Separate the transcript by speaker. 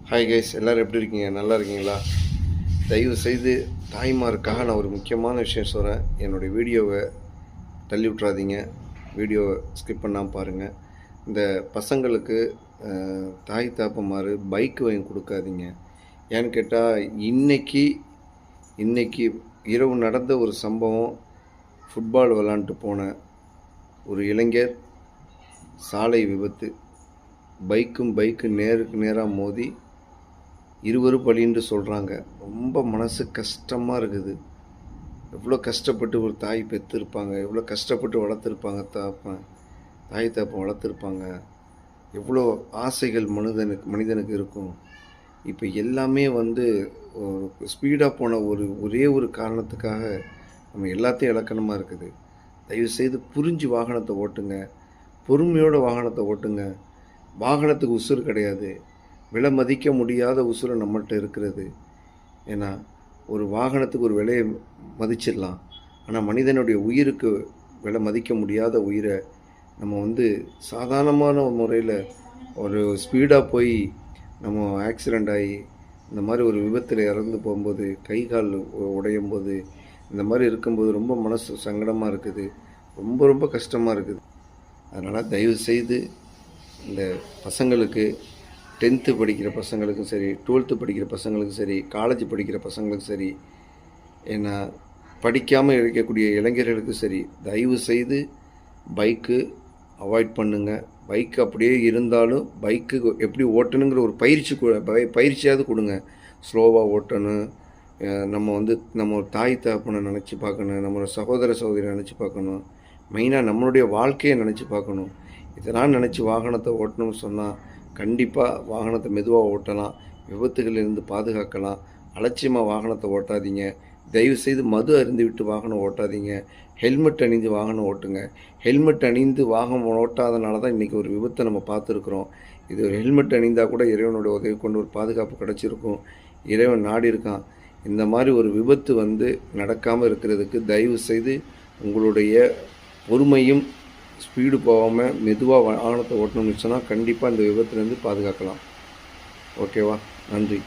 Speaker 1: Hi guys, எல்லோரும் எப்படி இருக்கீங்க? நல்லா இருக்கீங்களா? தயவு செய்து தாய்மாருக்காக நான் ஒரு முக்கியமான விஷயம் சொல்கிறேன். என்னுடைய வீடியோவை தள்ளி விட்றாதீங்க. வீடியோவை ஸ்கிப் பண்ணாமல் பாருங்கள். இந்த பசங்களுக்கு தாய் தாப்பமாறு பைக் வாங்கி கொடுக்காதீங்க. ஏன்னு கேட்டால் இன்னைக்கு இரவு நடந்த ஒரு சம்பவம். ஃபுட்பால் விளாண்டுட்டு போன ஒரு இளைஞர் சாலை விபத்து. பைக்கு நேருக்கு நேராக மோதி இருவரும் பலின்னு சொல்கிறாங்க. ரொம்ப மனசு கஷ்டமாக இருக்குது. எவ்வளோ கஷ்டப்பட்டு ஒரு தாய் பெற்றிருப்பாங்க, எவ்வளோ கஷ்டப்பட்டு வளர்த்துருப்பாங்க, தாய் தாப்பம் வளர்த்துருப்பாங்க. எவ்வளோ ஆசைகள் மனிதனுக்கு இருக்கும். இப்போ எல்லாமே ஸ்பீடாக போன ஒரே ஒரு காரணத்துக்காக நம்ம எல்லாத்தையும் இழக்கணுமா இருக்குது. தயவுசெய்து புரிஞ்சு வாகனத்தை ஓட்டுங்க, பொறுமையோடு வாகனத்தை ஓட்டுங்க. வாகனத்துக்கு உசுறு கிடையாது, விலை மதிக்க முடியாத உசுறு நம்மள்கிட்ட இருக்கிறது. ஏன்னா ஒரு வாகனத்துக்கு ஒரு விலையை மதிச்சிடலாம், ஆனால் மனிதனுடைய உயிருக்கு விலை மதிக்க முடியாத உயிரை நம்ம சாதாரணமான முறையில் ஒரு ஸ்பீடாக போய் நம்ம ஆக்சிடெண்ட் ஆகி இந்த மாதிரி ஒரு விபத்தில் இறந்து போகும்போது, கை கால் உடையும் போது, இந்த மாதிரி இருக்கும்போது ரொம்ப மனசு சங்கடமாக இருக்குது, ரொம்ப கஷ்டமாக இருக்குது. அதனால் தயவுசெய்து இந்த பசங்களுக்கு, 10th படிக்கிற பசங்களுக்கும் சரி, 12th படிக்கிற பசங்களுக்கும் சரி, காலேஜ் படிக்கிற பசங்களுக்கும் சரி, ஏன்னா படிக்காமல் இருக்கக்கூடிய இளைஞர்களுக்கும் சரி, தயவு செய்து பைக்கு அவாய்ட் பண்ணுங்கள். பைக்கு அப்படியே இருந்தாலும் பைக்கு எப்படி ஓட்டணுங்கிற ஒரு பயிற்சியாவது கொடுங்க. ஸ்லோவாக ஓட்டணும். நம்ம தாய் தகப்பனை நினச்சி பார்க்கணும், நம்மளோட சகோதர சகோதரியை நினச்சி பார்க்கணும், மெயினாக நம்மளுடைய வாழ்க்கையை நினச்சி பார்க்கணும். இதெல்லாம் நினச்சி வாகனத்தை ஓட்டணும்னு சொன்னால் கண்டிப்பாக வாகனத்தை மெதுவாக ஓட்டலாம், விபத்துகளிலிருந்து பாதுகாக்கலாம். அலட்சியமாக வாகனத்தை ஓட்டாதீங்க. தயவுசெய்து மது அருந்து விட்டு வாகனம் ஓட்டாதீங்க. ஹெல்மெட் அணிந்து வாகனம் ஓட்டுங்க. ஹெல்மெட் அணிந்து வாகனம் ஓட்டாதனால தான் இன்றைக்கி ஒரு விபத்தை நம்ம பார்த்துருக்குறோம். இது ஒரு ஹெல்மெட் அணிந்தால் கூட இறைவனோட உதவி கொண்டு ஒரு பாதுகாப்பு கிடச்சிருக்கும். இறைவன் நாடி இருக்கான். இந்த மாதிரி ஒரு விபத்து நடக்காமல் இருக்கிறதுக்கு தயவு செய்து உங்களுடைய பொறுமையும், ஸ்பீடு போகாமல் மெதுவாக வாகனத்தை ஓட்டணும்னு சொன்னால் கண்டிப்பாக இந்த விபத்துலேருந்து பாதுகாக்கலாம். ஓகேவா? நன்றி.